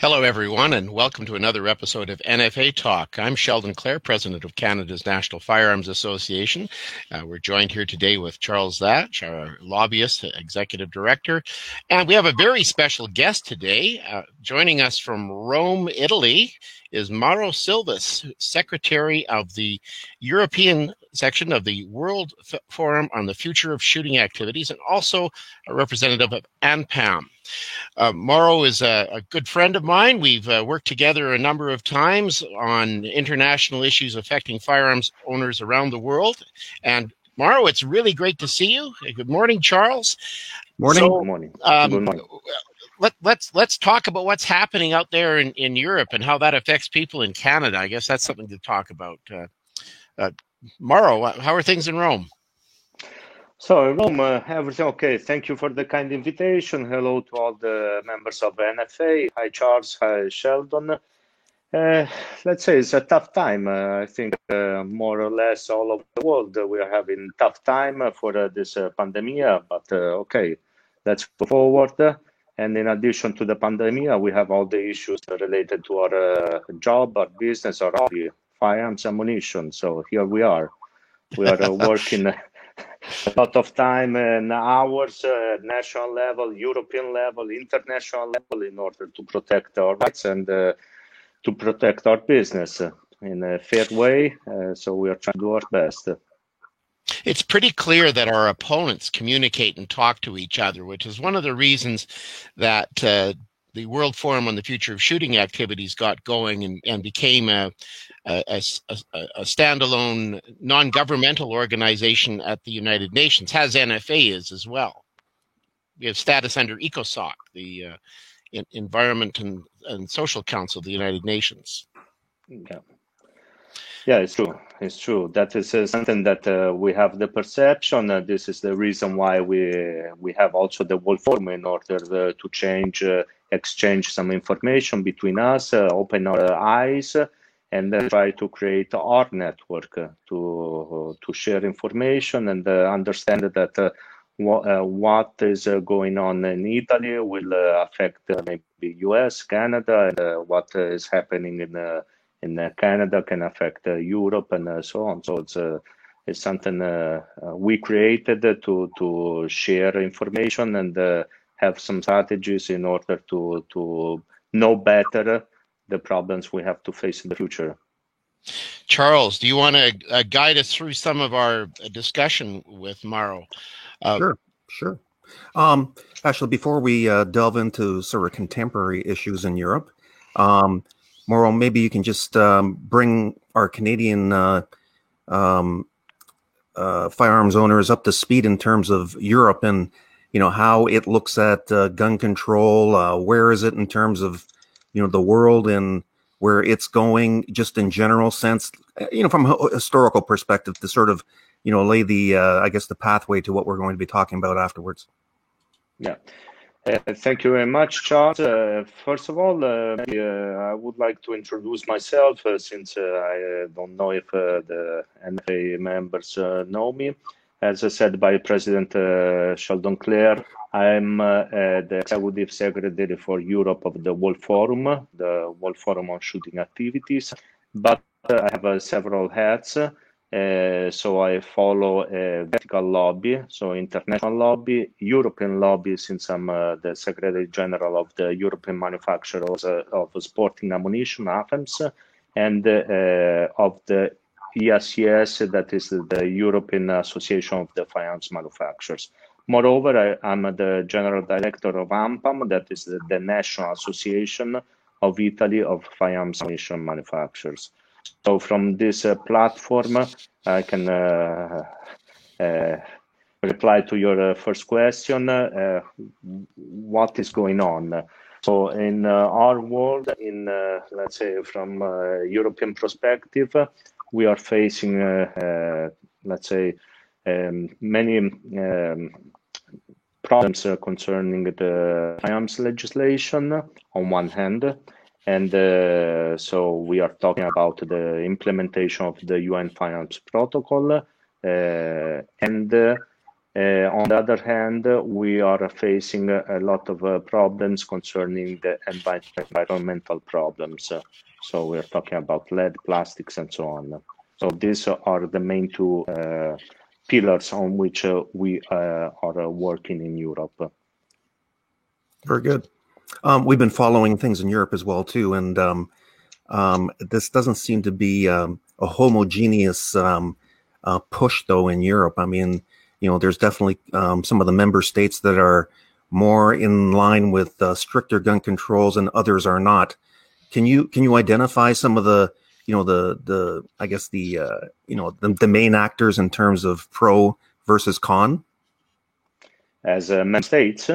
Hello, everyone, and welcome to another episode of NFA Talk. I'm Sheldon Clare, president of Canada's National Firearms Association. We're joined here today with Charles Zatch, our lobbyist, executive director, and we have a very special guest today. Joining us from Rome, Italy, is Mauro Silvis, secretary of the European section of the World Forum on the Future of Shooting Activities, and also a representative of ANPAM. Mauro is a good friend of mine. We've worked together a number of times on international issues affecting firearms owners around the world. And Mauro, it's really great to see you. Good morning, Charles. Morning. So, Good morning. Good morning. Let's talk about what's happening out there in Europe and how that affects people in Canada. I guess that's something to talk about. Mauro, how are things in Rome? So Rome, everything okay. Thank you for the kind invitation. Hello to all the members of NFA. Hi, Charles. Hi, Sheldon. Let's say it's a tough time. I think more or less all over the world we are having tough time for this pandemic. But okay, let's go forward. And in addition to the pandemic, we have all the issues related to our job, our business, our hobby, firearms, ammunition. So here we are. We are working a lot of time and hours, national level, European level, international level, in order to protect our rights and to protect our business in a fair way. So we are trying to do our best. It's pretty clear that our opponents communicate and talk to each other, which is one of the reasons that the World Forum on the Future of Shooting Activities got going and became a standalone non-governmental organization at the United Nations, as NFA is as well. We have status under ECOSOC, the Environment and Social Council of the United Nations. Yeah, it's true. It's true. That is something that we have the perception. This is the reason why we have also the World Forum, in order to exchange some information between us, open our eyes, and try to create our network to share information and understand that what is going on in Italy will affect maybe US, Canada, and what is happening in Canada can affect Europe and so on. So it's something we created to share information and have some strategies in order to know better the problems we have to face in the future. Charles, do you want to guide us through some of our discussion with Mauro? Sure. Actually, before we delve into sort of contemporary issues in Europe, Mauro, maybe you can just bring our Canadian firearms owners up to speed in terms of Europe and, how it looks at gun control. Where is it in terms of, the world and where it's going, just in general sense, from a historical perspective, to sort of, lay the, I guess, the pathway to what we're going to be talking about afterwards. Yeah. Thank you very much, Charles. First of all, I would like to introduce myself since I don't know if the NFA members know me. As I said by President Sheldon Clare, I'm the Executive Secretary for Europe of the World Forum on Shooting Activities. But I have several hats. So I follow a vertical lobby, so international lobby, European lobby, since I'm the Secretary General of the European Manufacturers of Sporting Ammunition, AFEMS, and of the EACS, that is the European Association of the Firearms Manufacturers. Moreover, I'm the General Director of ANPAM, that is the National Association of Italy of Firearms Ammunition Manufacturers. So from this platform, I can reply to your first question, what is going on? So in our world, let's say from a European perspective, we are facing, let's say, many problems concerning the firearms legislation on one hand. And so we are talking about the implementation of the UN Firearms Protocol and On the other hand, we are facing a lot of problems concerning the environmental problems. So we're talking about lead, plastics, and so on. So these are the main two pillars on which we are working in Europe. Very good. We've been following things in Europe as well too, and this doesn't seem to be a homogeneous push, though, in Europe. I mean, there's definitely some of the member states that are more in line with stricter gun controls, and others are not. Can you identify some of the I guess the main actors in terms of pro versus con? As member states?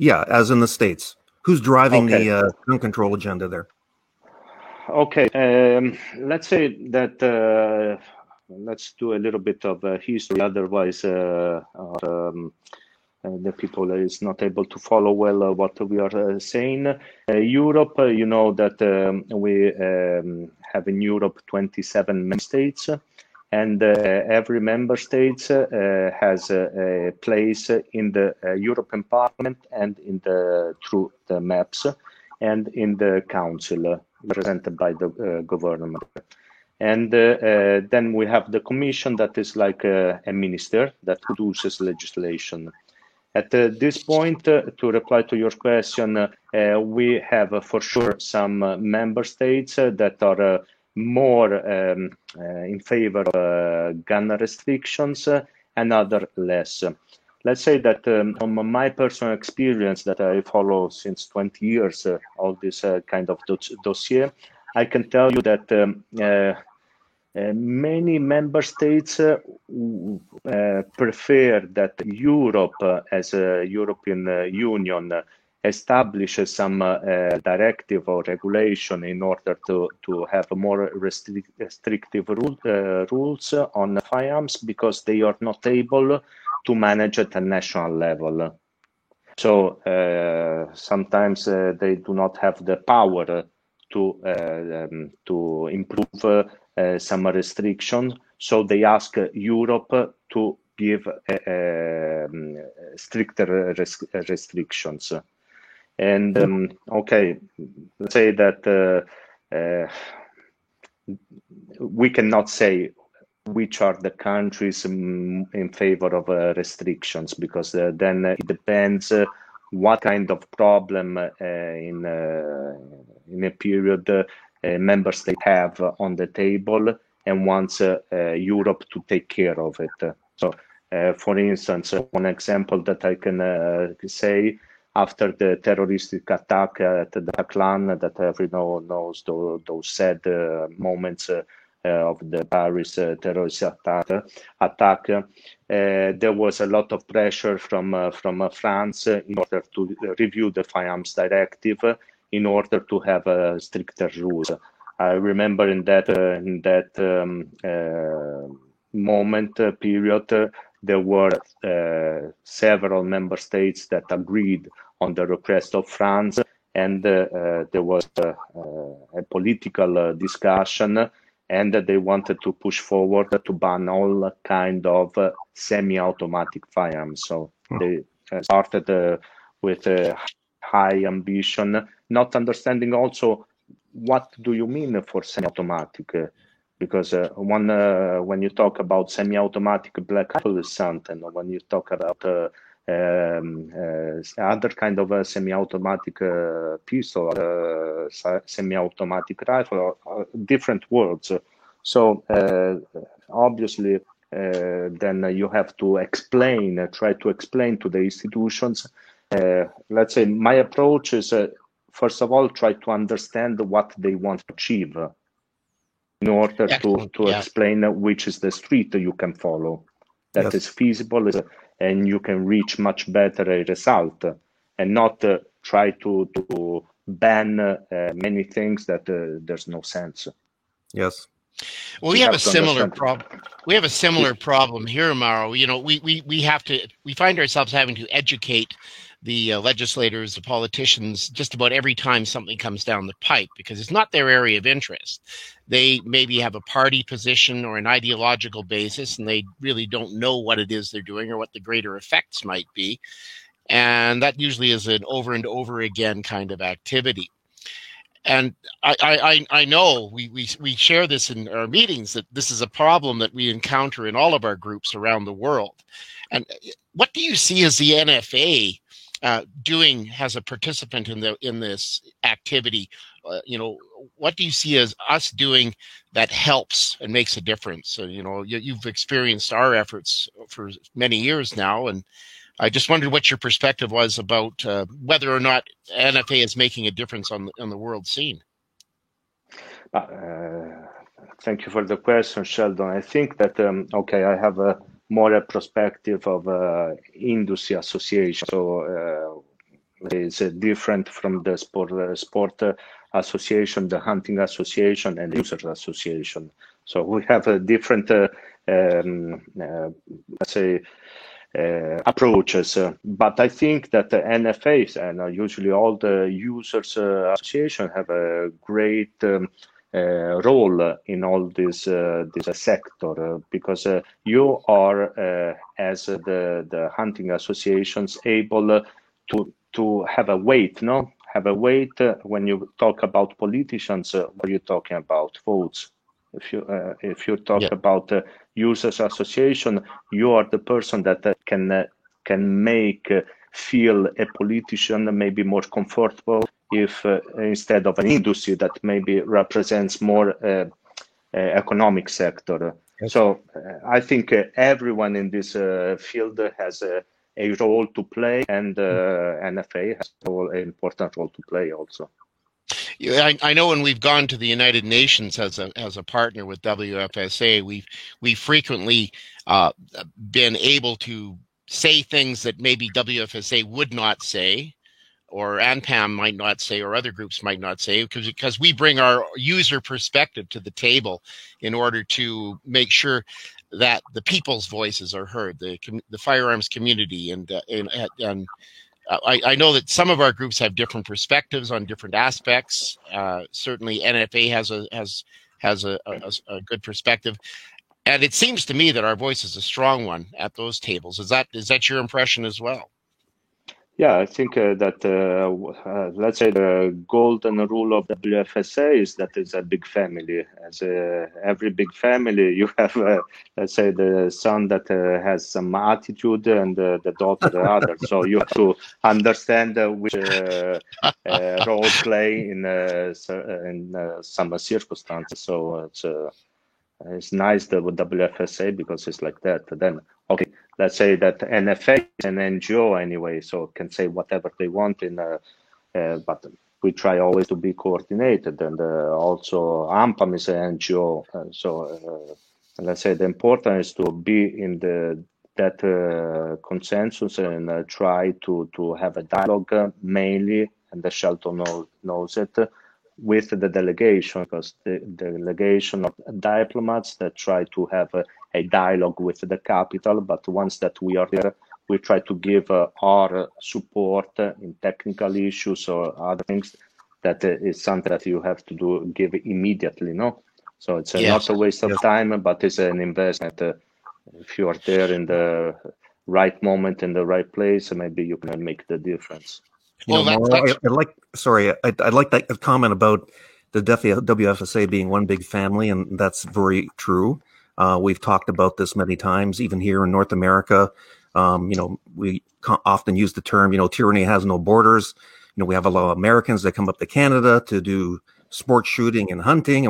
Yeah, as in the States. Who's driving the gun control agenda there? Okay, let's say that let's do a little bit of history. Otherwise, the people is not able to follow well what we are saying. Europe, you know that we have in Europe 27 member states, and every member state has a place in the European Parliament and through the maps and in the Council, represented by the government. And then we have the Commission, that is like a minister that produces legislation. At this point, to reply to your question, we have for sure some member states that are more in favor of gun restrictions and other less. Let's say that from my personal experience that I follow since 20 years, all this kind of dossier, I can tell you that many member states prefer that Europe as a European Union establishes some directive or regulation in order to have more restrictive rules on firearms, because they are not able to manage at a national level. So sometimes they do not have the power to improve some restriction. So they ask Europe to give stricter restrictions. And okay, let's say that we cannot say which are the countries in favor of restrictions, because then it depends what kind of problem in a period member states have on the table and wants Europe to take care of it. So, for instance, one example that I can say, after the terroristic attack at the Bataclan, that everyone knows those sad moments of the Paris terrorist attack, there was a lot of pressure from France in order to review the firearms directive in order to have stricter rules. I remember in that period, there were several member states that agreed on the request of France, and there was a political discussion, and they wanted to push forward to ban all kind of semi-automatic firearms. So they started with a high ambition, not understanding also what do you mean for semi-automatic, because when you talk about semi-automatic Black Rifle is something, when you talk about other kind of semi-automatic pistol, semi-automatic rifle, different words. So obviously, then you have to try to explain to the institutions. Let's say my approach is, first of all, try to understand what they want to achieve in order to explain which is the street you can follow that is feasible and you can reach much better a result, and not try to ban many things that there's no sense. Yes. Well, we have a similar problem. We have a similar problem here, Mauro. You know, we find ourselves having to educate the legislators, the politicians, just about every time something comes down the pipe, because it's not their area of interest. They maybe have a party position or an ideological basis, and they really don't know what it is they're doing or what the greater effects might be. And that usually is an over and over again kind of activity. And I know we share this in our meetings, that this is a problem that we encounter in all of our groups around the world. And what do you see as the NFA doing as a participant in this activity? What do you see as us doing that helps and makes a difference? So, you've experienced our efforts for many years now, and I just wondered what your perspective was about whether or not NFA is making a difference on the world scene. Thank you for the question, Sheldon. I think that, I have a more perspective of industry association. So it's different from the sport association, the hunting association, and the users association. So we have a different, approaches, but I think that the NFAs and usually all the users association have a great role in all this sector, because you are as the hunting associations able to have a weight, when you talk about politicians. What are you talking about? Votes. If you talk about users association, you are the person that can make feel a politician maybe more comfortable if instead of an industry that maybe represents more economic sector. Yes. So I think everyone in this field has a role to play, and NFA has an important role to play also. I know when we've gone to the United Nations as a partner with WFSA, we've frequently been able to say things that maybe WFSA would not say, or ANPAM might not say, or other groups might not say, because we bring our user perspective to the table in order to make sure that the people's voices are heard, the firearms community, and I know that some of our groups have different perspectives on different aspects. Certainly, NFA has a good perspective, and it seems to me that our voice is a strong one at those tables. Is that your impression as well? Yeah, I think that let's say the golden rule of WFSA is that it's a big family. As every big family, you have let's say the son that has some attitude and the daughter the other. So you have to understand which role play in some circumstances. So it's nice that with WFSA, because it's like that. Then let's say that NFA is an NGO anyway, so can say whatever they want but we try always to be coordinated. And also ANPAM is an NGO, so let's say the important is to be in that consensus and try to have a dialogue mainly, and the Sheldon knows it, with the delegation, because the delegation of diplomats that try to have a dialogue with the capital. But once that we are there, we try to give our support in technical issues or other things. That is something that you have to give immediately, no? So it's not a waste of time, but it's an investment. If you are there in the right moment, in the right place, maybe you can make the difference. I'd like that comment about the WFSA being one big family, and that's very true. We've talked about this many times, even here in North America. We often use the term, tyranny has no borders. We have a lot of Americans that come up to Canada to do sport shooting and hunting,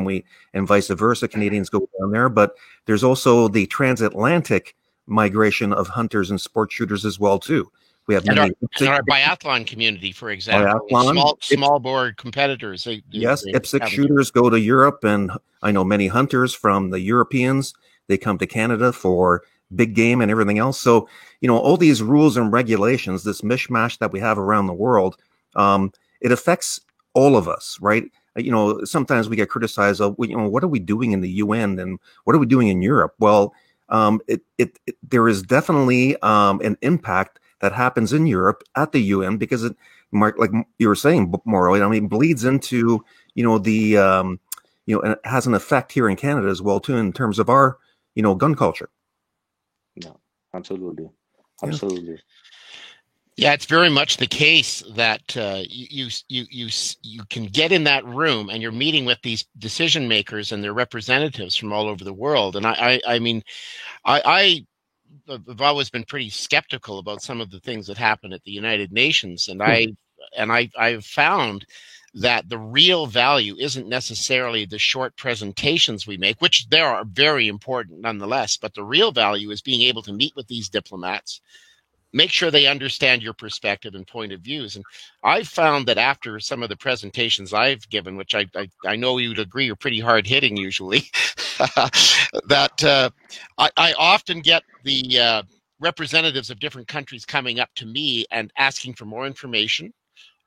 and vice versa. Canadians go down there, but there's also the transatlantic migration of hunters and sport shooters as well too. We have our biathlon community, for example, small board competitors. IPSC shooters go to Europe, and I know many hunters from the Europeans. They come to Canada for big game and everything else. So, all these rules and regulations, this mishmash that we have around the world, it affects all of us, right? Sometimes we get criticized of, what are we doing in the UN and what are we doing in Europe? Well, there is definitely an impact that happens in Europe at the UN, because it, like you were saying, Mauro, I mean, bleeds into, the, and it has an effect here in Canada as well, too, in terms of our, gun culture. Yeah, absolutely. Absolutely. Yeah, it's very much the case that you can get in that room and you're meeting with these decision makers and their representatives from all over the world. And I mean, I've always been pretty skeptical about some of the things that happen at the United Nations, and I've found that the real value isn't necessarily the short presentations we make, which they are very important nonetheless, but the real value is being able to meet with these diplomats, make sure they understand your perspective and point of views. And I've found that after some of the presentations I've given, which I know you'd agree are pretty hard hitting usually, that I often get the representatives of different countries coming up to me and asking for more information,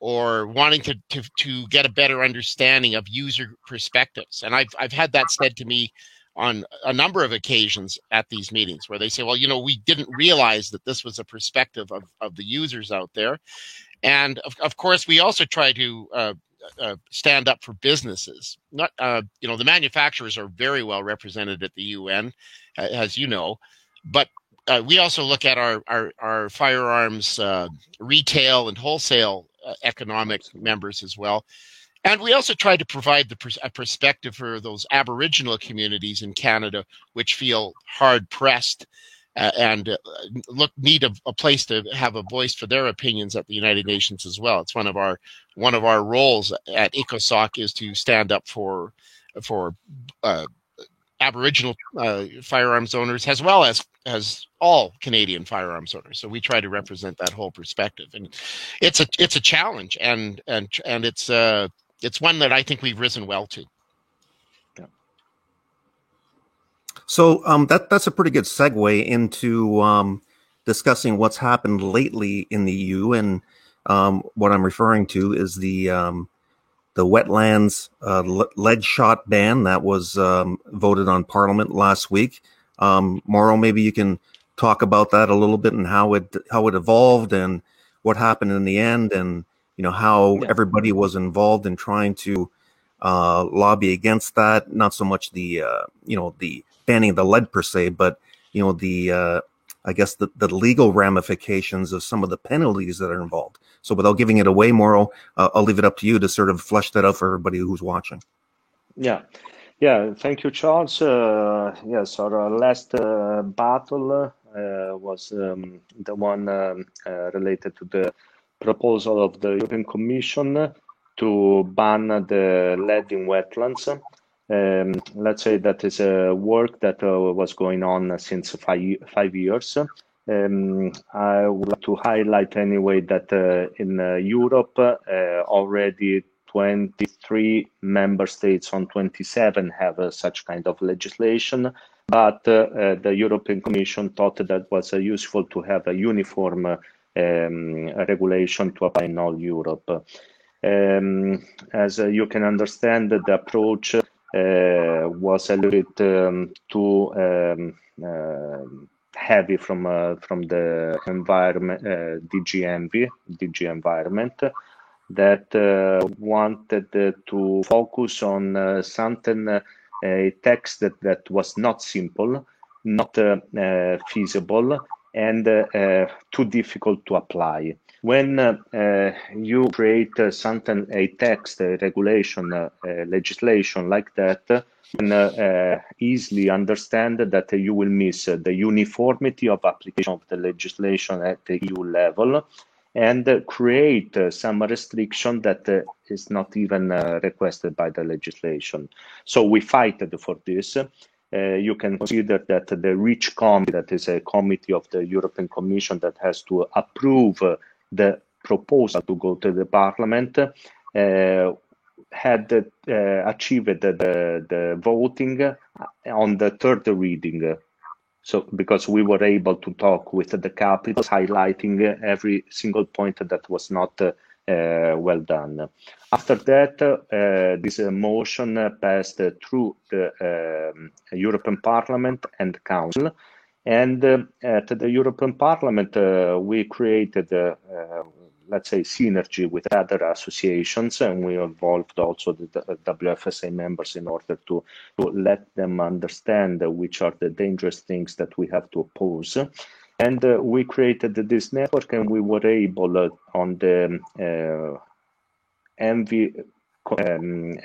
or wanting to get a better understanding of user perspectives. And I've had that said to me on a number of occasions at these meetings, where they say, well, we didn't realize that this was a perspective of the users out there. And of course, we also try to stand up for businesses. Not, the manufacturers are very well represented at the UN, as you know, but we also look at our firearms retail and wholesale economic members as well. And we also try to provide a perspective for those Aboriginal communities in Canada, which feel hard-pressed and need a place to have a voice for their opinions at the United Nations as well. It's one of our roles at ECOSOC is to stand up for Aboriginal firearms owners, as well as all Canadian firearms owners. So we try to represent that whole perspective, and it's a challenge, and it's one that I think we've risen well to. Yeah. So that's a pretty good segue into discussing what's happened lately in the EU, and what I'm referring to is the wetlands lead shot ban that was voted on Parliament last week. Mauro, maybe you can talk about that a little bit, and how it evolved and what happened in the end, and how everybody was involved in trying to lobby against that. Not so much the the banning of the lead per se, but I guess the legal ramifications of some of the penalties that are involved. So without giving it away, Mauro, I'll leave it up to you to sort of flesh that out for everybody who's watching. Yeah. Thank you, Charles. Yes, our last battle was the one related to the proposal of the European Commission to ban the lead in wetlands. Let's say that is a work that was going on since 5 years. I would like to highlight anyway that in Europe already 23 member states on 27 have such kind of legislation, but the European Commission thought that was useful to have a uniform regulation to apply in all Europe. As you can understand, the approach was a little bit too heavy from the environment, DG Environment, that wanted to focus on something, a text that was not simple, not feasible, and too difficult to apply. When you create something, a text, a regulation, legislation like that, you can easily understand that you will miss the uniformity of application of the legislation at the EU level, and create some restriction that is not even requested by the legislation. So we fight for this. You can consider that the REACH committee, that is a committee of the European Commission that has to approve the proposal to go to the Parliament, had achieved the voting on the third reading. So because we were able to talk with the capitals, highlighting every single point that was not well done. After that, this motion passed through the European Parliament and Council, And at the European Parliament, we created, let's say, synergy with other associations, and we involved also the WFSA members in order to let them understand which are the dangerous things that we have to oppose. And we created this network, and we were able on the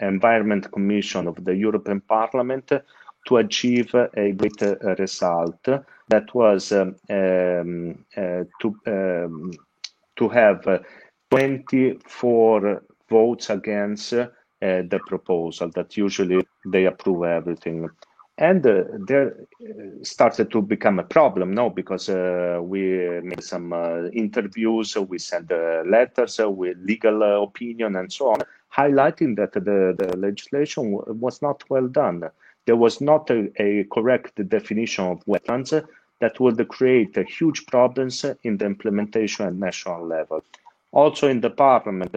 Environment Commission of the European Parliament to achieve a great result that was to have 24 votes against the proposal, that usually they approve everything. And there started to become a problem, no, because we made some interviews, we sent letters with legal opinion and so on, highlighting that the legislation was not well done. There was not a correct definition of wetlands that would create huge problems in the implementation at national level. Also in the Parliament,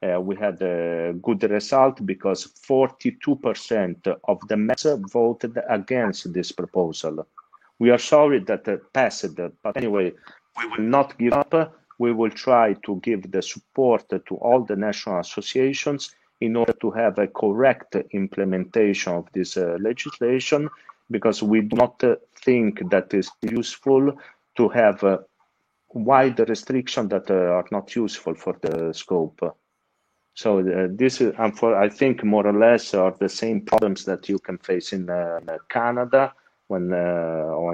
we had a good result because 42% of the members voted against this proposal. We are sorry that it passed, but anyway, we will not give up. We will try to give the support to all the national associations in order to have a correct implementation of this legislation, because we do not think that it's useful to have wide restrictions that are not useful for the scope. So this is, I think, more or less are the same problems that you can face in Canada, or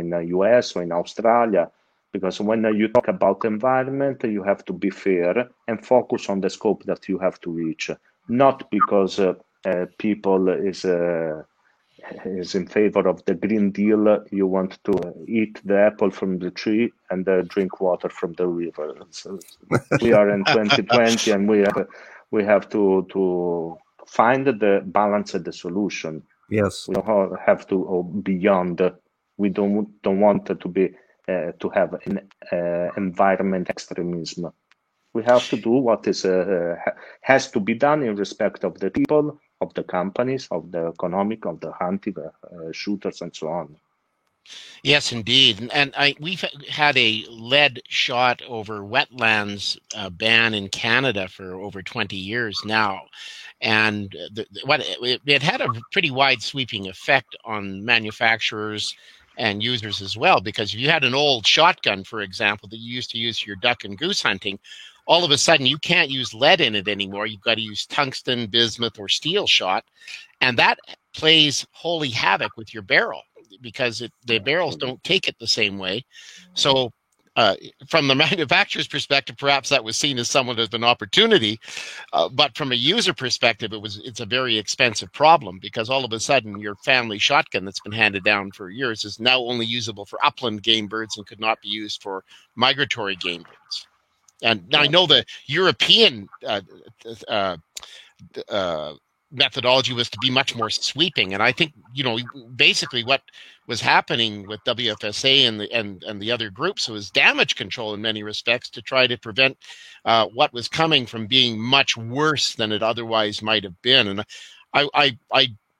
in the US or in Australia, because when you talk about environment, you have to be fair and focus on the scope that you have to reach, not because people is in favor of the Green Deal. You want to eat the apple from the tree and drink water from the river. So we are in 2020, and we have to find the balance of the solution. Yes, we don't have to go beyond. We don't want to be to have an environment extremism. We have to do what is has to be done in respect of the people, of the companies, of the economic, of the hunting, shooters, and so on. Yes, indeed. And we've had a lead shot over wetlands ban in Canada for over 20 years now. And it had a pretty wide sweeping effect on manufacturers and users as well, because if you had an old shotgun, for example, that you used to use for your duck and goose hunting, all of a sudden you can't use lead in it anymore. You've got to use tungsten, bismuth, or steel shot. And that plays holy havoc with your barrel, because the barrels don't take it the same way. So from the manufacturer's perspective, perhaps that was seen as somewhat of an opportunity. But from a user perspective, it's a very expensive problem, because all of a sudden your family shotgun that's been handed down for years is now only usable for upland game birds and could not be used for migratory game birds. And now I know the European methodology was to be much more sweeping, and I think basically what was happening with WFSA and the other groups was damage control in many respects, to try to prevent what was coming from being much worse than it otherwise might have been. And I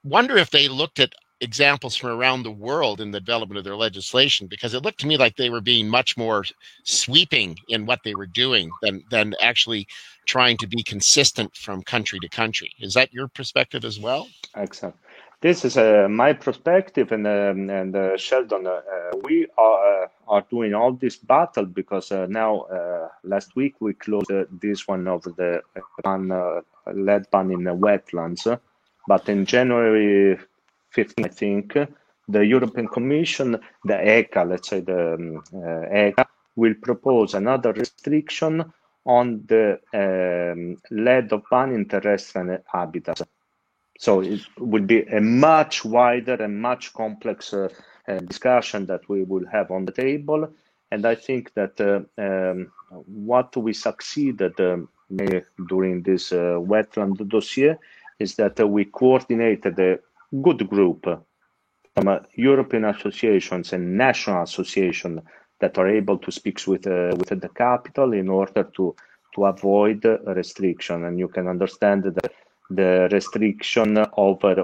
wonder if they looked at examples from around the world in the development of their legislation, because it looked to me like they were being much more sweeping in what they were doing than actually trying to be consistent from country to country. Is that your perspective as well? Excellent. This is my perspective, and Sheldon, we are doing all this battle because now last week we closed this one of the lead ban in the wetlands, but in January 15, I think, the European Commission, the ECHA, let's say the ECHA, will propose another restriction on the lead of ban in terrestrial habitats. So it will be a much wider and much complex discussion that we will have on the table. And I think that what we succeeded during this wetland dossier is that we coordinated a good group from European associations and national associations that are able to speak with the capital in order to avoid restriction. And you can understand that the restriction over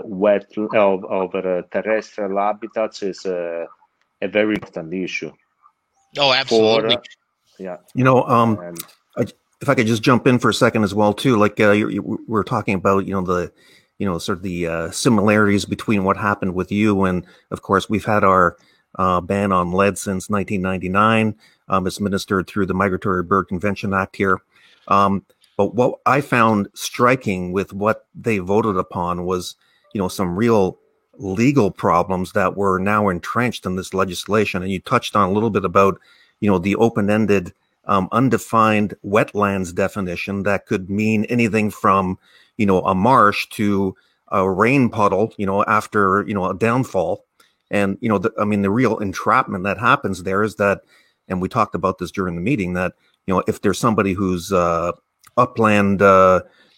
terrestrial habitats is a a very important issue. Oh, absolutely. Yeah. If I could just jump in for a second as well, too, like we're talking about, sort of the similarities between what happened with you. And of course, we've had our ban on lead since 1999. It's administered through the Migratory Bird Convention Act here. But what I found striking with what they voted upon was, some real legal problems that were now entrenched in this legislation. And you touched on a little bit about, the open-ended, undefined wetlands definition that could mean anything from, a marsh to a rain puddle, after, a downfall. And, the real entrapment that happens there is that, and we talked about this during the meeting, that, if there's somebody who's upland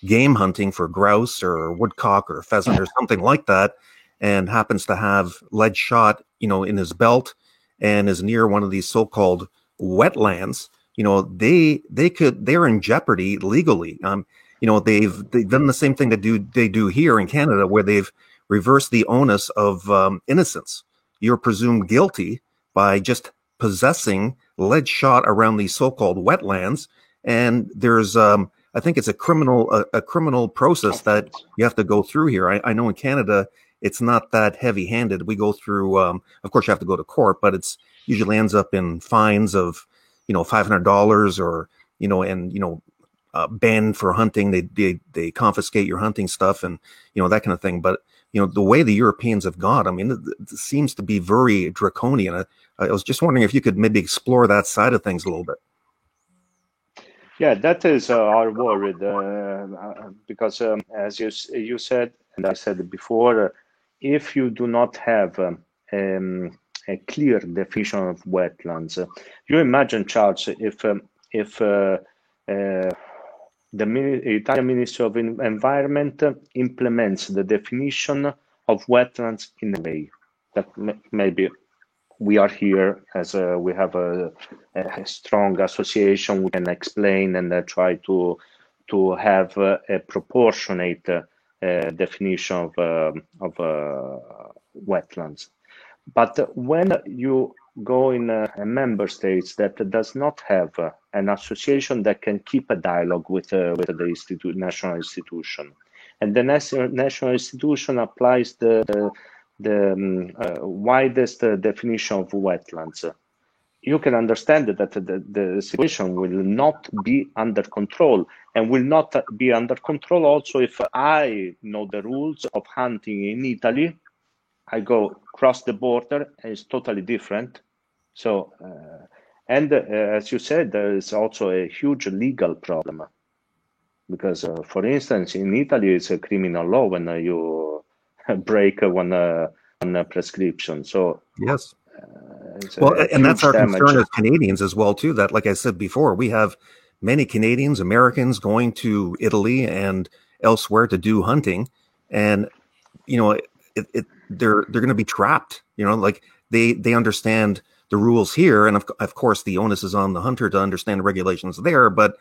game hunting for grouse or woodcock or pheasant or something like that, and happens to have lead shot, in his belt and is near one of these so-called wetlands, they're in jeopardy legally. They've done the same thing that they do here in Canada, where they've reversed the onus of innocence. You're presumed guilty by just possessing lead shot around these so-called wetlands, and there's I think it's a criminal process that you have to go through here. I know in Canada it's not that heavy-handed. We go through, of course, you have to go to court, but it's usually ends up in fines of, $500 or, banned for hunting. They confiscate your hunting stuff and, that kind of thing. But, the way the Europeans have gone, it seems to be very draconian. I was just wondering if you could maybe explore that side of things a little bit. Yeah, that is our worry, because as you said, and I said before, if you do not have a clear definition of wetlands, you imagine, Charles, if the Italian Ministry of Environment implements the definition of wetlands in a way that maybe we are here as we have a strong association, we can explain and try to have a proportionate definition of wetlands. But when you go in a member states that does not have an association that can keep a dialogue with the national institution, and the national institution applies the widest definition of wetlands, you can understand that the situation will not be under control, and will not be under control also if I know the rules of hunting in Italy. I go cross the border and it's totally different. So, as you said, there is also a huge legal problem, because, for instance, in Italy, it's a criminal law when you break one prescription. So yes, and that's our concern as Canadians as well too. That, like I said before, we have many Canadians, Americans going to Italy and elsewhere to do hunting, and they're going to be trapped. Like they understand the rules here, and of course the onus is on the hunter to understand the regulations there. But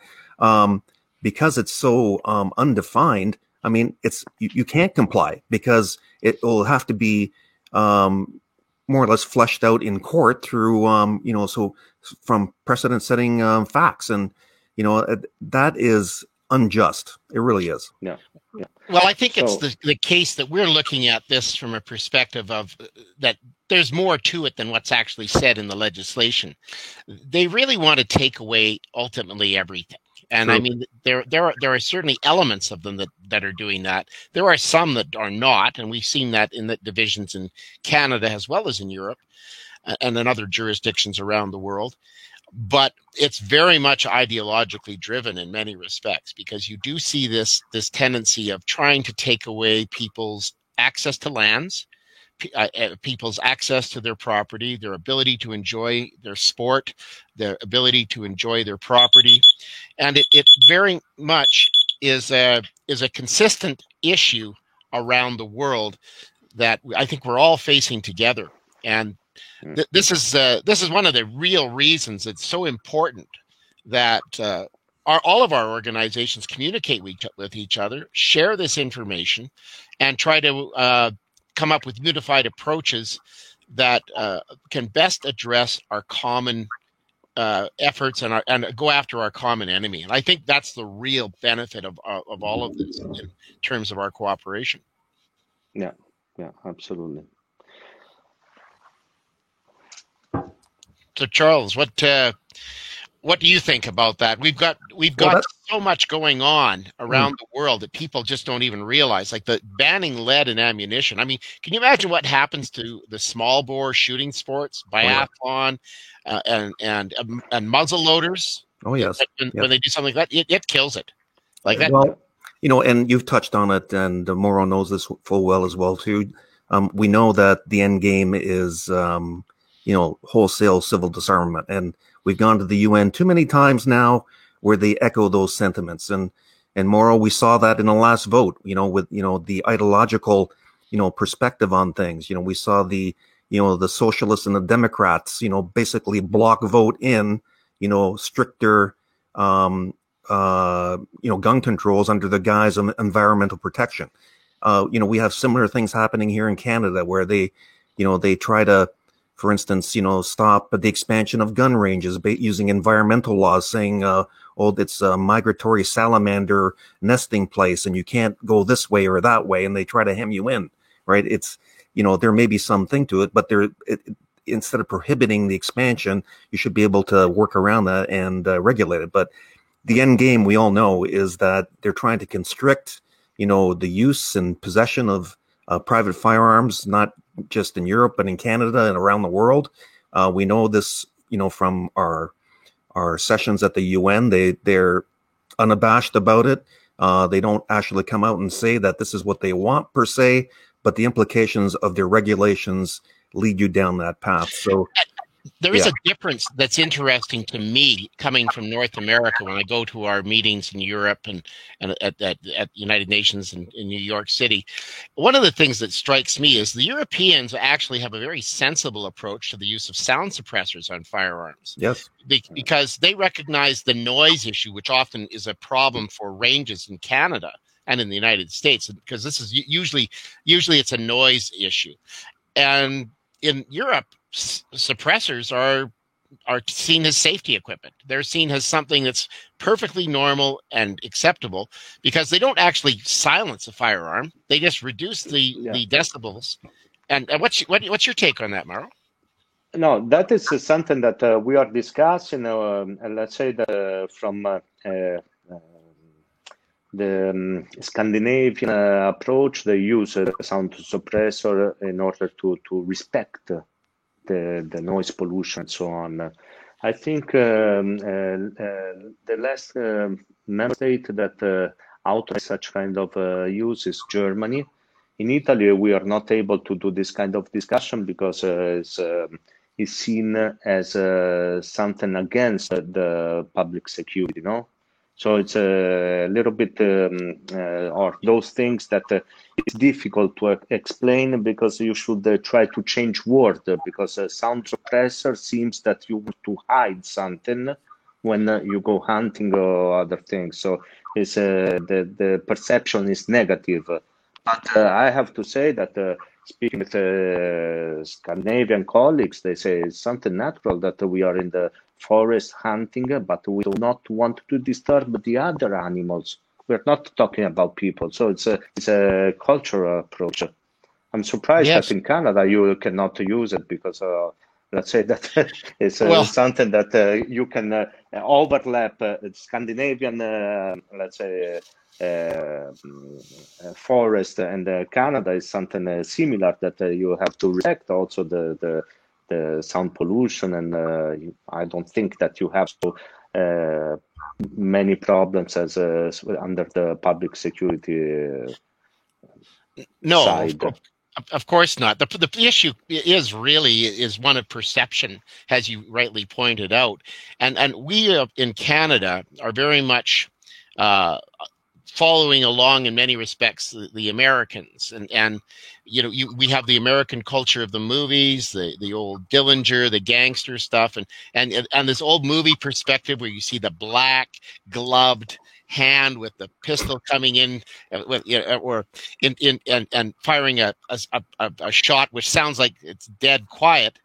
because it's so undefined, you can't comply, because it will have to be more or less fleshed out in court through so from precedent-setting facts, and that is unjust. It really is. Yeah. Well, I think it's the case that we're looking at this from a perspective of that there's more to it than what's actually said in the legislation. They really want to take away ultimately everything. And True. There are certainly elements of them that are doing that. There are some that are not, and we've seen that in the divisions in Canada as well as in Europe and in other jurisdictions around the world. But it's very much ideologically driven in many respects, because you do see this tendency of trying to take away people's access to lands, people's access to their property, their ability to enjoy their sport, their ability to enjoy their property. And it very much is a consistent issue around the world that I think we're all facing together. And this is one of the real reasons it's so important that all of our organizations communicate with each other, share this information, and try to come up with unified approaches that can best address our common efforts and go after our common enemy. And I think that's the real benefit of all of this in terms of our cooperation. Yeah, absolutely. So, Charles, what do you think about that? We've got so much going on around the world that people just don't even realize, like the banning lead and ammunition. I mean, can you imagine what happens to the small bore shooting sports, biathlon, and muzzle loaders? Oh yes, when they do something like that, it kills it. Like that. Well, and you've touched on it, and Mauro knows this full well as well too. We know that the end game is wholesale civil disarmament, and we've gone to the UN too many times now where they echo those sentiments. And Mauro, we saw that in the last vote, with, the ideological, perspective on things. We saw the socialists and the Democrats, basically block vote in, stricter, gun controls under the guise of environmental protection. We have similar things happening here in Canada where they try to, for instance, stop the expansion of gun ranges using environmental laws, saying, it's a migratory salamander nesting place and you can't go this way or that way, and they try to hem you in, right? It's, there may be something to it, but instead of prohibiting the expansion, you should be able to work around that and regulate it. But the end game, we all know, is that they're trying to constrict, the use and possession of private firearms, not just in Europe, but in Canada and around the world. We know this, from our sessions at the UN. They're unabashed about it. They don't actually come out and say that this is what they want per se, but the implications of their regulations lead you down that path. So there is a difference that's interesting to me coming from North America when I go to our meetings in Europe and at United Nations in New York City. One of the things that strikes me is the Europeans actually have a very sensible approach to the use of sound suppressors on firearms. Yes. Because they recognize the noise issue, which often is a problem for ranges in Canada and in the United States, because this is usually it's a noise issue. And in Europe, suppressors are seen as safety equipment. They're seen as something that's perfectly normal and acceptable because they don't actually silence a firearm. They just reduce the decibels. And what's your take on that, Mauro? No, that is something that we are discussing. Let's say that from the Scandinavian approach, they use a sound suppressor in order to respect the noise pollution and so on. I think the last member state that authorized such kind of use is Germany. In Italy, we are not able to do this kind of discussion because it's seen as something against the public security, So it's a little bit, or those things that it's difficult to explain because you should try to change word, because a sound suppressor seems that you want to hide something when you go hunting or other things. So it's the perception is negative. But I have to say that speaking with Scandinavian colleagues, they say it's something natural that we are in the forest hunting, but we do not want to disturb the other animals. We're not talking about people. So it's a cultural approach. I'm surprised that in Canada you cannot use it because let's say that it's something that you can overlap Scandinavian, let's say, forest and Canada is something similar that you have to respect also the sound pollution, and I don't think that you have so many problems as under the public security side. Of course not. The issue is one of perception, as you rightly pointed out, and we in Canada are very much following along in many respects the Americans, and we have the American culture of the movies, the old Dillinger, the gangster stuff, and this old movie perspective where you see the black gloved hand with the pistol coming in, or and firing a shot which sounds like it's dead quiet,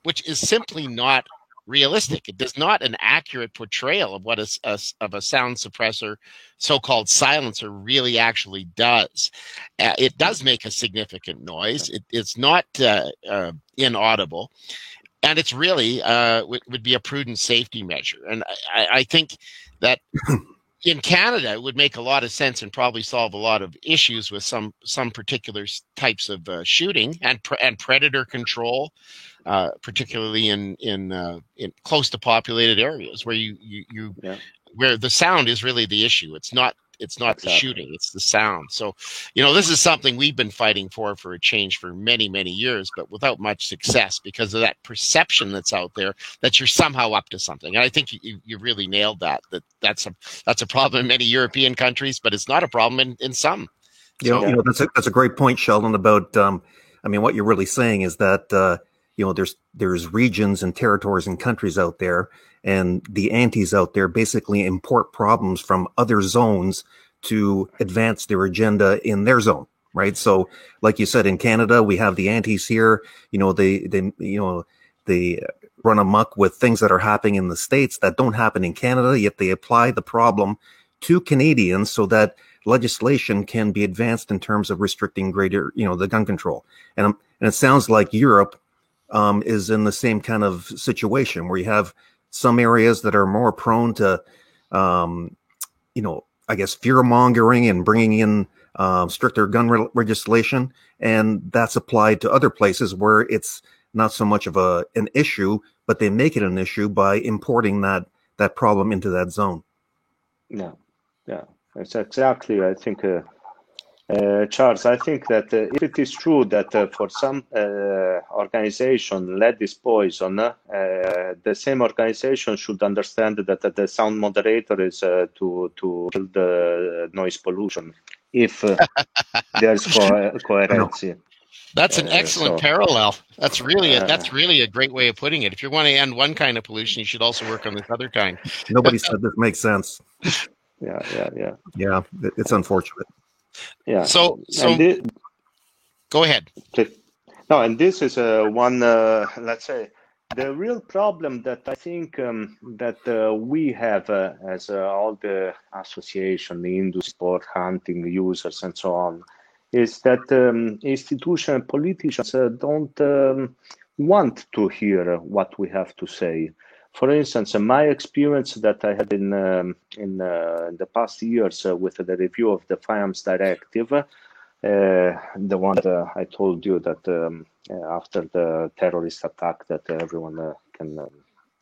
which is simply not realistic. It does not an accurate portrayal of what a sound suppressor, so-called silencer, really actually does. It does make a significant noise. It's not inaudible, and it's really would be a prudent safety measure. And I think that in Canada, it would make a lot of sense and probably solve a lot of issues with some particular types of shooting and predator control, particularly in close to populated areas where where the sound is really the issue. It's not the shooting, it's the sound. So, this is something we've been fighting for a change for many, many years, but without much success because of that perception that's out there that you're somehow up to something. And I think you really nailed that's a problem in many European countries, but it's not a problem in some. That's a great point, Sheldon, about, what you're really saying is that, there's regions and territories and countries out there, and the antis out there basically import problems from other zones to advance their agenda in their zone, right? So, like you said, in Canada, we have the antis here. They run amok with things that are happening in the States that don't happen in Canada, yet they apply the problem to Canadians so that legislation can be advanced in terms of restricting greater, the gun control. And it sounds like Europe is in the same kind of situation where you have some areas that are more prone to, fear mongering and bringing in stricter gun legislation. And that's applied to other places where it's not so much of an issue, but they make it an issue by importing that problem into that zone. Yeah, that's exactly. I think, Charles, I think that if it is true that for some organization lead is poison, the same organization should understand that the sound moderator is to kill the noise pollution if there's coherence. That's an excellent parallel. That's really a great way of putting it. If you want to end one kind of pollution, you should also work on this other kind. Nobody said this makes sense. Yeah. It's unfortunate. Yeah. So go ahead. No, and this is one. Let's say the real problem that I think that we have as all the association, the industry, sport, hunting users, and so on, is that institutional politicians don't want to hear what we have to say. For instance, my experience that I had in the past years with the review of the Firearms Directive, the one that I told you that after the terrorist attack that everyone can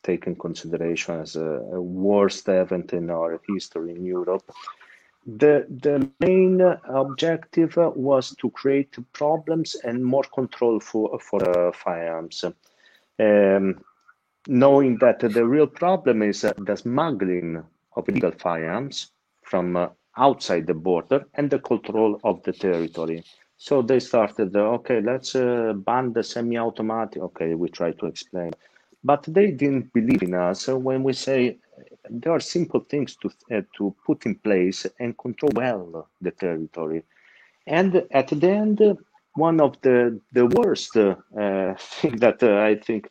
take in consideration as a worst event in our history in Europe, the main objective was to create problems and more control for firearms. Knowing that the real problem is the smuggling of illegal firearms from outside the border and the control of the territory. So they started, let's ban the semi-automatic. Okay, we try to explain. But they didn't believe in us when we say there are simple things to put in place and control well the territory. And at the end, one of the worst thing that I think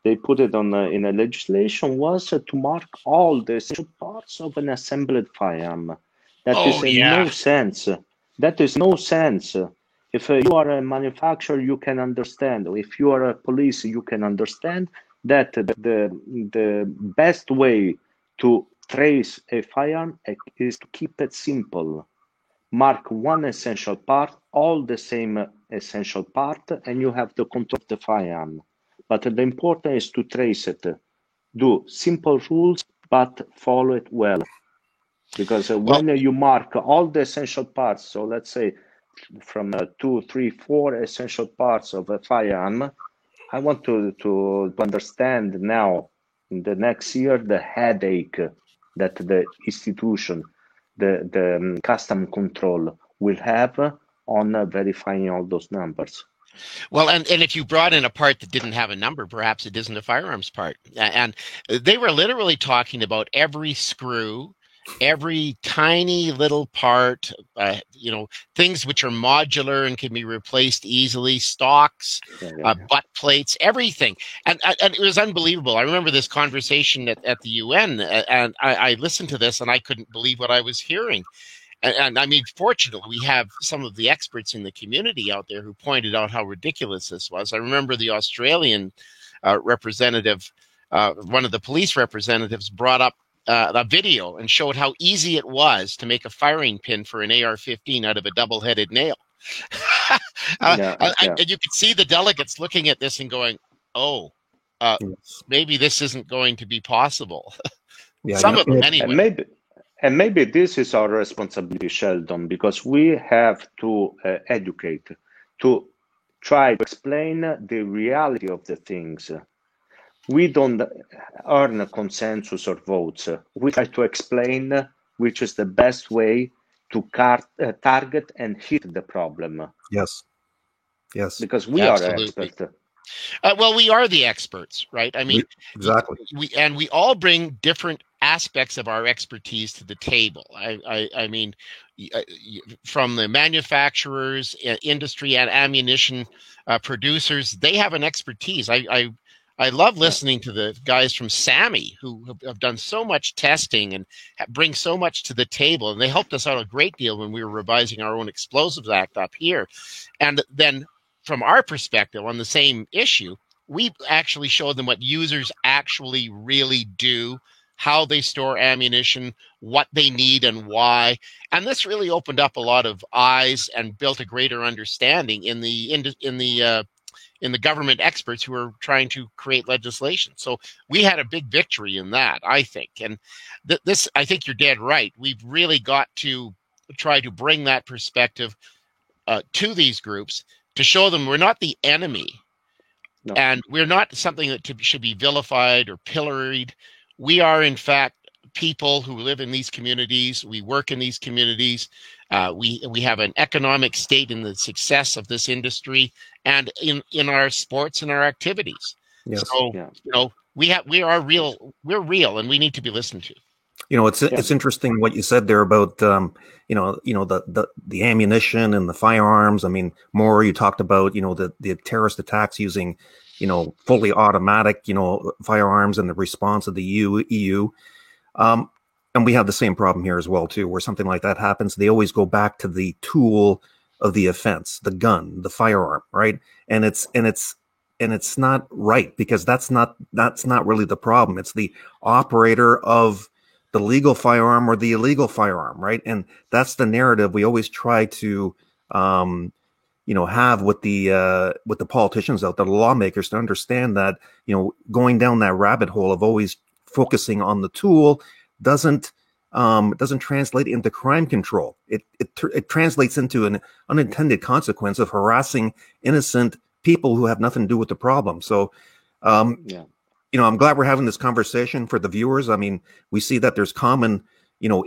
they put it on in a legislation was to mark all the essential parts of an assembled firearm. That is no sense. That is no sense. If you are a manufacturer, you can understand. If you are a police, you can understand that the best way to trace a firearm is to keep it simple. Mark one essential part, all the same essential part, and you have the control of the firearm. But the important is to trace it. Do simple rules, but follow it well. Because when you mark all the essential parts, so let's say from 2, 3, 4 essential parts of a firearm, I want to understand now, in the next year, the headache that the institution, the custom control will have on verifying all those numbers. Well, and if you brought in a part that didn't have a number, perhaps it isn't a firearms part. And they were literally talking about every screw, every tiny little part, things which are modular and can be replaced easily, stocks, butt plates, everything. And it was unbelievable. I remember this conversation at the UN, and I listened to this and I couldn't believe what I was hearing. And I mean, fortunately, we have some of the experts in the community out there who pointed out how ridiculous this was. I remember the Australian representative, one of the police representatives, brought up a video and showed how easy it was to make a firing pin for an AR-15 out of a double-headed nail. And you could see the delegates looking at this and going, "Oh, maybe this isn't going to be possible." Some of them, anyway. And maybe this is our responsibility, Sheldon, because we have to educate, to try to explain the reality of the things. We don't earn a consensus or votes. We try to explain which is the best way to target and hit the problem. Yes. Because we are experts. Well, we are the experts, right? I mean, exactly. We all bring different aspects of our expertise to the table. I mean, from the manufacturers, industry, and ammunition producers, they have an expertise. I love listening to the guys from SAMI who have done so much testing and bring so much to the table, and they helped us out a great deal when we were revising our own Explosives Act up here. And then, from our perspective on the same issue, we actually showed them what users actually really do, how they store ammunition, what they need and why. And this really opened up a lot of eyes and built a greater understanding in the government experts who are trying to create legislation. So we had a big victory in that, I think. And this, I think you're dead right. We've really got to try to bring that perspective to these groups, to show them we're not the enemy, and we're not something that should be vilified or pilloried. We are, in fact, people who live in these communities. We work in these communities. We have an economic stake in the success of this industry and in our sports and our activities. Yes. So, we are real. We're real, and we need to be listened to. It's interesting what you said there about the ammunition and the firearms. I mean, more you talked about the terrorist attacks using fully automatic firearms and the response of the EU. And we have the same problem here as well too, where something like that happens. They always go back to the tool of the offense, the gun, the firearm, right? And it's not right, because that's not really the problem. It's the operator of the legal firearm or the illegal firearm, right? And that's the narrative we always try to, have with the politicians out there, the lawmakers, to understand that, going down that rabbit hole of always focusing on the tool doesn't translate into crime control. It translates into an unintended consequence of harassing innocent people who have nothing to do with the problem. So, I'm glad we're having this conversation for the viewers. I mean, we see that there's common,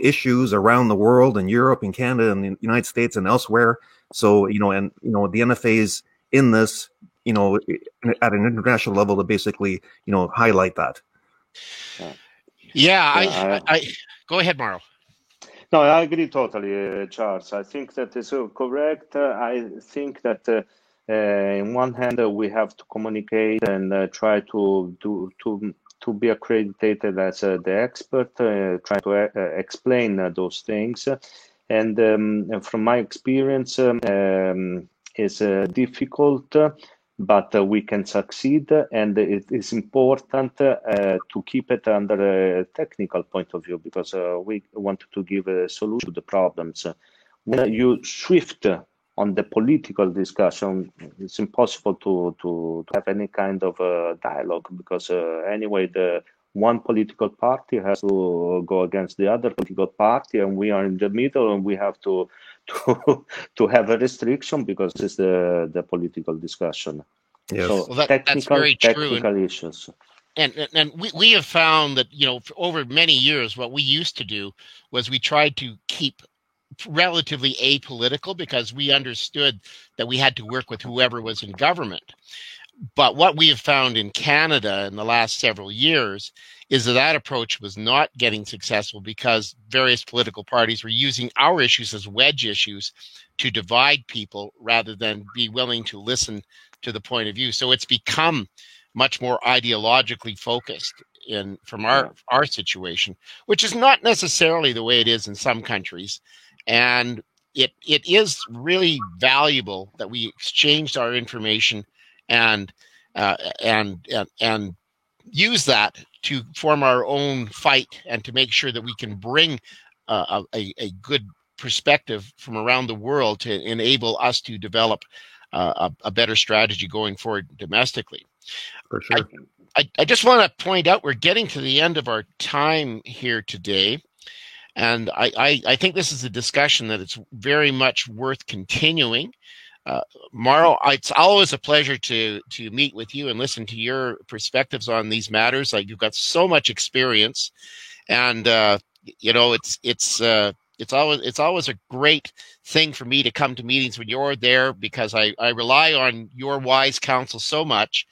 issues around the world, in Europe and Canada and the United States and elsewhere. So, the NFA is in this, at an international level to basically, highlight that. I go ahead, Mauro. No, I agree totally, Charles. I think that is correct. I think that in one hand, we have to communicate and try to be accredited as the expert, try to explain those things. And from my experience, it's difficult, but we can succeed. And it is important to keep it under a technical point of view, because we want to give a solution to the problems. When you shift on the political discussion, it's impossible to have any kind of dialogue, because anyway, the one political party has to go against the other political party, and we are in the middle, and we have to have a restriction, because it's the political discussion. Yes. So well, that's very true. Technical issues. And we have found that, for over many years, what we used to do was we tried to keep relatively apolitical, because we understood that we had to work with whoever was in government. But what we have found in Canada in the last several years is that approach was not getting successful because various political parties were using our issues as wedge issues to divide people rather than be willing to listen to the point of view. So it's become much more ideologically focused from our situation, which is not necessarily the way it is in some countries. And it is really valuable that we exchanged our information and use that to form our own fight and to make sure that we can bring a good perspective from around the world to enable us to develop a better strategy going forward domestically. For sure. I just want to point out we're getting to the end of our time here today. And I think this is a discussion that it's very much worth continuing. Mauro, it's always a pleasure to meet with you and listen to your perspectives on these matters. Like, you've got so much experience, and it's always a great thing for me to come to meetings when you're there, because I rely on your wise counsel so much,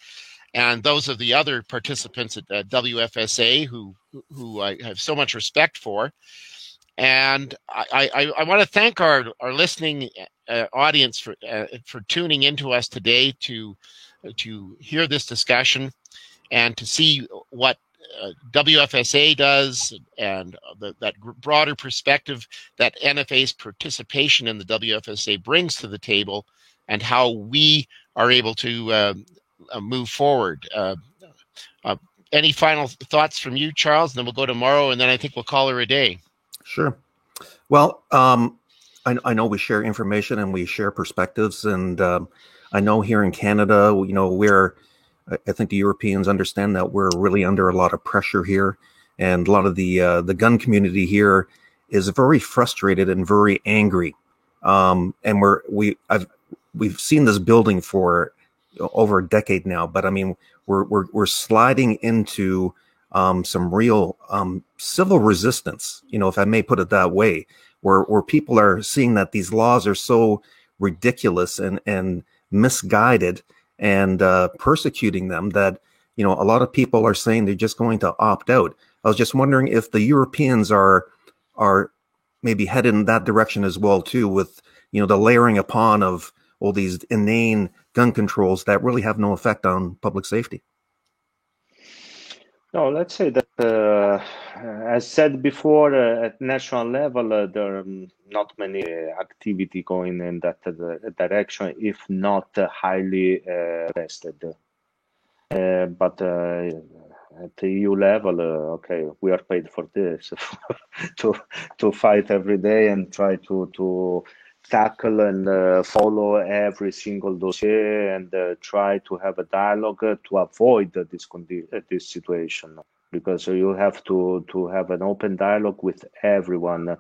and those of the other participants at WFSA who I have so much respect for. And I want to thank our listening audience for tuning into us today to hear this discussion and to see what WFSA does and that broader perspective that NFA's participation in the WFSA brings to the table, and how we are able to move forward. Any final thoughts from you, Charles? And then we'll go to Mauro, and then I think we'll call her a day. Sure. Well, I know we share information and we share perspectives, and I know here in Canada, I think the Europeans understand that we're really under a lot of pressure here, and a lot of the gun community here is very frustrated and very angry. And we've seen this building for over a decade now, but I mean, we're sliding into some real civil resistance, if I may put it that way, where people are seeing that these laws are so ridiculous and misguided and persecuting them that, a lot of people are saying they're just going to opt out. I was just wondering if the Europeans are maybe headed in that direction as well too, with, the layering upon of all these inane gun controls that really have no effect on public safety. No, let's say that, as said before, at national level, there are not many activity going in that direction, if not highly vested. But at the EU level, okay, we are paid for this, to fight every day and try to tackle and follow every single dossier and try to have a dialogue to avoid this situation, because you have to have an open dialogue with everyone.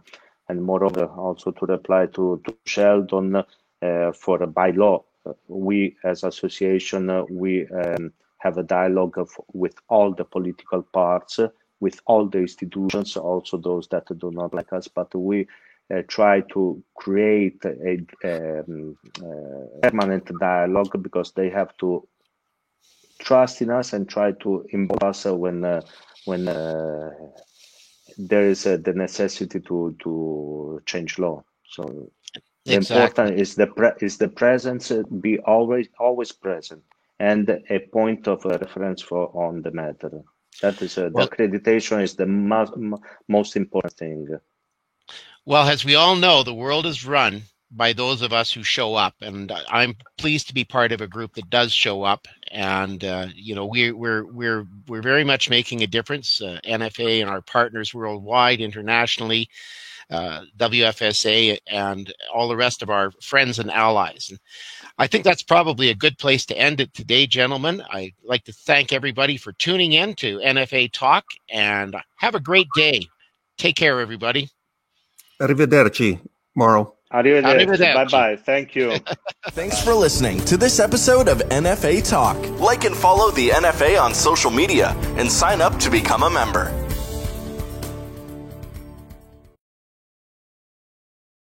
And moreover, also to reply to Sheldon, for by law, we as association, we have a dialogue with all the political parts, with all the institutions, also those that do not like us, but we try to create a permanent dialogue, because they have to trust in us and try to involve us when there is the necessity to change law. So the important is the presence, be always present, and a point of reference on the matter. That is the accreditation is the most important thing. Well, as we all know, the world is run by those of us who show up, and I'm pleased to be part of a group that does show up. And we're very much making a difference. NFA and our partners worldwide, internationally, WFSA, and all the rest of our friends and allies. And I think that's probably a good place to end it today, gentlemen. I'd like to thank everybody for tuning in to NFA Talk, and have a great day. Take care, everybody. Arrivederci, Mauro. Arrivederci. Bye-bye. Thank you. Thanks for listening to this episode of NFA Talk. Like and follow the NFA on social media and sign up to become a member.